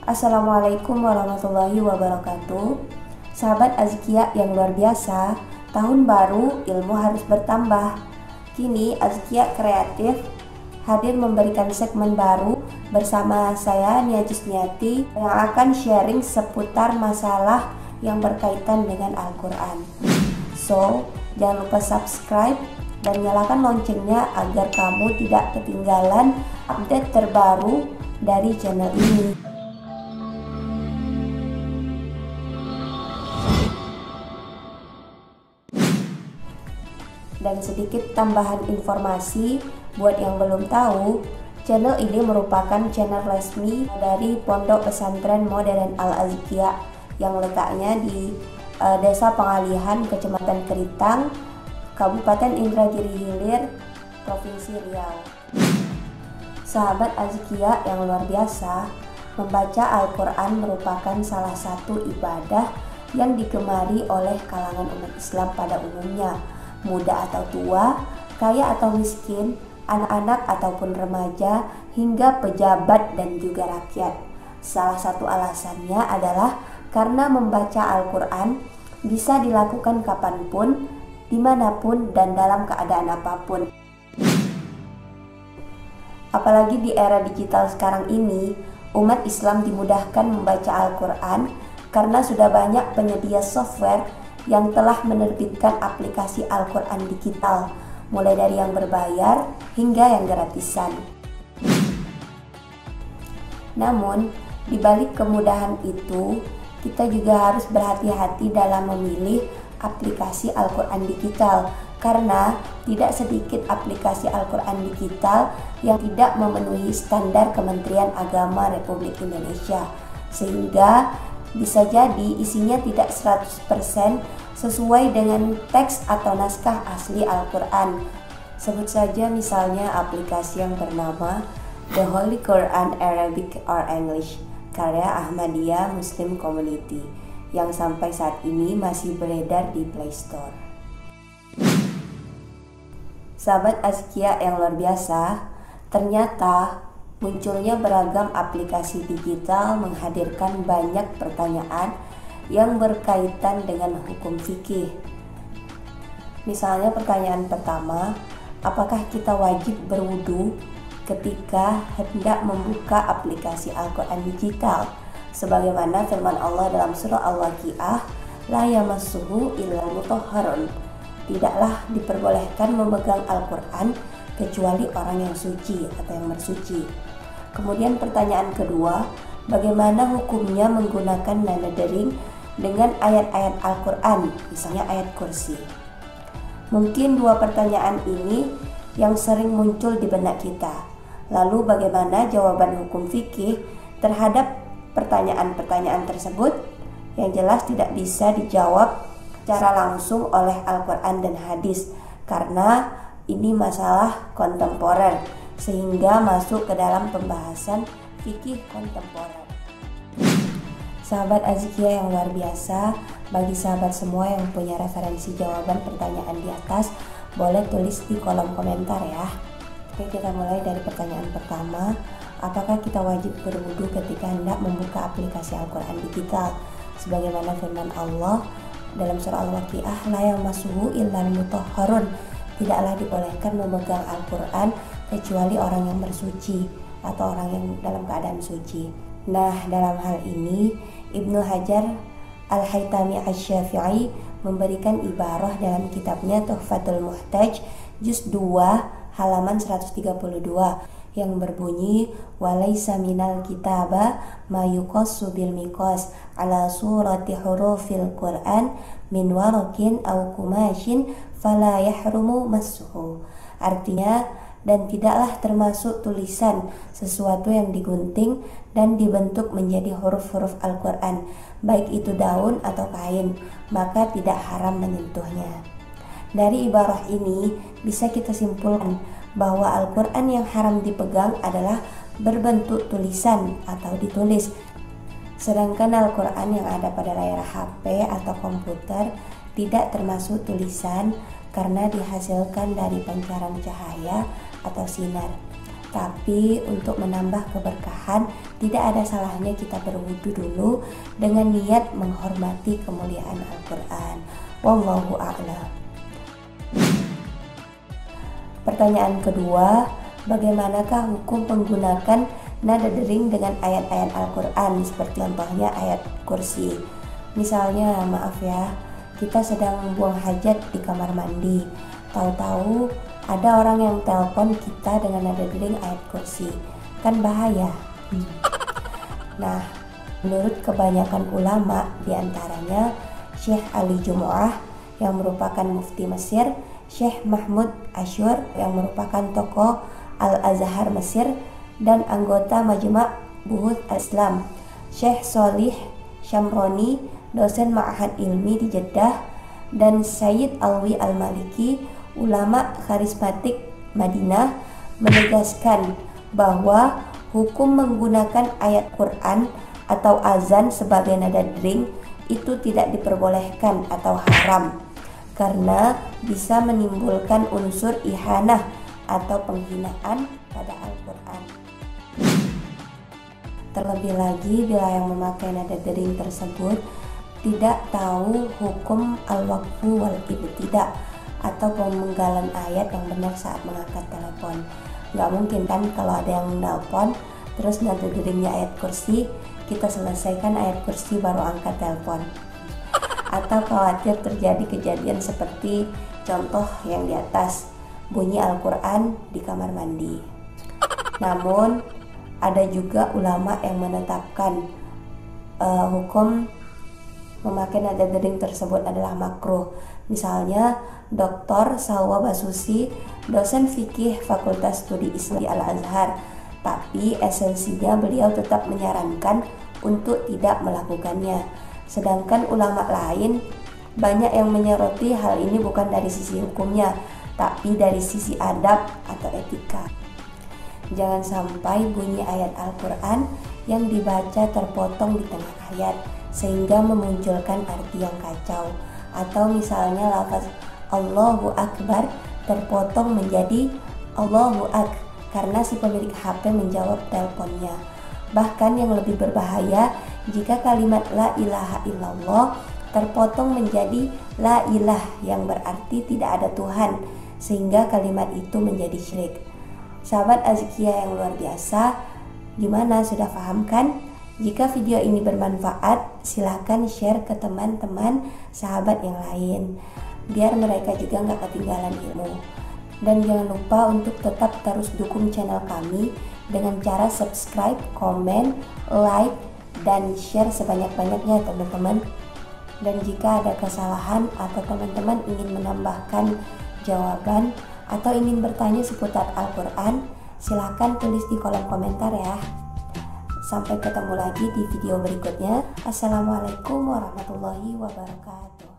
Assalamualaikum warahmatullahi wabarakatuh. Sahabat Azkia yang luar biasa, tahun baru ilmu harus bertambah. Kini Azkia Kreatif hadir memberikan segmen baru bersama saya Nia Jusniati yang akan sharing seputar masalah yang berkaitan dengan Al-Quran. So, jangan lupa subscribe dan nyalakan loncengnya agar kamu tidak ketinggalan update terbaru dari channel ini. Dan sedikit tambahan informasi buat yang belum tahu, channel ini merupakan channel resmi dari Pondok Pesantren Modern Al-Azkia yang letaknya di Desa Pengalihan, Kecamatan Keritang, Kabupaten Indragiri Hilir, Provinsi Riau. Sahabat Azkia yang luar biasa, membaca Al-Quran merupakan salah satu ibadah yang digemari oleh kalangan umat Islam pada umumnya, muda atau tua, kaya atau miskin, anak-anak ataupun remaja, hingga pejabat dan juga rakyat. Salah satu alasannya adalah karena membaca Al-Quran bisa dilakukan kapanpun, dimanapun, dan dalam keadaan apapun. Apalagi di era digital sekarang ini, umat Islam dimudahkan membaca Al-Quran karena sudah banyak penyedia software yang telah menerbitkan aplikasi Al-Quran digital, mulai dari yang berbayar hingga yang gratisan. Namun, di balik kemudahan itu, kita juga harus berhati-hati dalam memilih aplikasi Al-Quran digital, karena tidak sedikit aplikasi Al-Quran digital yang tidak memenuhi standar Kementerian Agama Republik Indonesia, sehingga bisa jadi isinya tidak 100% sesuai dengan teks atau naskah asli Al-Quran. Sebut saja misalnya aplikasi yang bernama The Holy Quran Arabic or English karya Ahmadiyah Muslim Community yang sampai saat ini masih beredar di Play Store. Sahabat Azkia yang luar biasa, ternyata munculnya beragam aplikasi digital menghadirkan banyak pertanyaan yang berkaitan dengan hukum fikih. Misalnya pertanyaan pertama, apakah kita wajib berwudu ketika hendak membuka aplikasi Al-Quran digital? Sebagaimana firman Allah dalam surah Al-Waqiah, la yamassuhu illal mutahharun. Tidaklah diperbolehkan memegang Al-Quran kecuali orang yang suci atau yang bersuci. Kemudian pertanyaan kedua, bagaimana hukumnya menggunakan nada dering dengan ayat-ayat Al-Quran, misalnya ayat kursi? Mungkin dua pertanyaan ini yang sering muncul di benak kita. Lalu bagaimana jawaban hukum fikih terhadap pertanyaan-pertanyaan tersebut? Yang jelas tidak bisa dijawab secara langsung oleh Al-Quran dan hadis, karena ini masalah kontemporer, sehingga masuk ke dalam pembahasan fikih kontemporer. Sahabat Azkia yang luar biasa, bagi sahabat semua yang punya referensi jawaban pertanyaan di atas, boleh tulis di kolom komentar ya. Oke, kita mulai dari pertanyaan pertama. Apakah kita wajib berwudu ketika hendak membuka aplikasi Al-Quran digital? Sebagaimana firman Allah dalam surah Al-Waqiah, la yamassuhu illal mutahharun. Tidaklah dibolehkan memegang Al-Quran kecuali orang yang bersuci atau orang yang dalam keadaan suci. Nah, dalam hal ini Ibnu Hajar Al-Haytami Asy-Syafi'i memberikan ibarah dalam kitabnya Tuhfatul Muhtaj juz 2 halaman 132 yang berbunyi, walaysa minal kitaba ma yuqassu bil miqas ala surati hurufil Qur'an min warakin aw kumashin fala yahrumu massuhu. Artinya, dan tidaklah termasuk tulisan sesuatu yang digunting dan dibentuk menjadi huruf-huruf Al-Quran, baik itu daun atau kain, maka tidak haram menyentuhnya. Dari ibarah ini bisa kita simpulkan bahwa Al-Quran yang haram dipegang adalah berbentuk tulisan atau ditulis, sedangkan Al-Quran yang ada pada layar HP atau komputer tidak termasuk tulisan karena dihasilkan dari pancaran cahaya atau sinar. Tapi untuk menambah keberkahan, tidak ada salahnya kita berwudu dulu dengan niat menghormati kemuliaan Al-Quran. Wallahu a'lam. Pertanyaan kedua, bagaimanakah hukum menggunakan nada dering dengan ayat-ayat Al-Quran, seperti contohnya ayat kursi. Misalnya, maaf ya, kita sedang buang hajat di kamar mandi, tahu-tahu ada orang yang telepon kita dengan nada dering ayat kursi, kan bahaya. Nah, menurut kebanyakan ulama, diantaranya Syekh Ali Jumu'ah yang merupakan mufti Mesir, Syekh Mahmud Asyur yang merupakan tokoh Al-Azhar Mesir, dan anggota Majma' Buhuth Al-Islam, Syekh Sholih Syamroni, dosen Ma'had Ilmi di Jeddah, dan Sayyid Alwi Al-Maliki, ulama karismatik Madinah, menegaskan bahwa hukum menggunakan ayat Quran atau azan sebagai nada dering itu tidak diperbolehkan atau haram, karena bisa menimbulkan unsur ihanah atau penghinaan pada Al-Quran. Terlebih lagi bila yang memakai nada dering tersebut tidak tahu hukum al-waqfu wal ibtidah atau pemenggalan ayat yang benar saat mengangkat telepon. Nggak mungkin kan kalau ada yang nelpon terus nada deringnya ayat kursi, kita selesaikan ayat kursi baru angkat telepon. Atau khawatir terjadi kejadian seperti contoh yang di atas, bunyi Al-Quran di kamar mandi. Namun ada juga ulama yang menetapkan hukum memakai nada dering tersebut adalah makruh. Misalnya Dr. Salwa Basusi, dosen fikih Fakultas Studi Islam di Al-Azhar, tapi esensinya beliau tetap menyarankan untuk tidak melakukannya. Sedangkan ulama lain banyak yang menyoroti hal ini bukan dari sisi hukumnya, tapi dari sisi adab atau etika. Jangan sampai bunyi ayat Al-Quran yang dibaca terpotong di tengah ayat sehingga memunculkan arti yang kacau, atau misalnya lafaz Allahu Akbar terpotong menjadi Allahu Ak karena si pemilik HP menjawab teleponnya. Bahkan yang lebih berbahaya jika kalimat la ilaha illallah terpotong menjadi la ilah yang berarti tidak ada Tuhan, sehingga kalimat itu menjadi syirik. Sahabat Azkiyah yang luar biasa, gimana, sudah paham kan? Jika video ini bermanfaat, silahkan share ke teman-teman sahabat yang lain biar mereka juga nggak ketinggalan ilmu. Dan jangan lupa untuk tetap terus dukung channel kami dengan cara subscribe, komen, like, dan share sebanyak-banyaknya teman-teman. Dan jika ada kesalahan atau teman-teman ingin menambahkan jawaban atau ingin bertanya seputar Al-Quran, silahkan tulis di kolom komentar ya. Sampai ketemu lagi di video berikutnya. Assalamualaikum warahmatullahi wabarakatuh.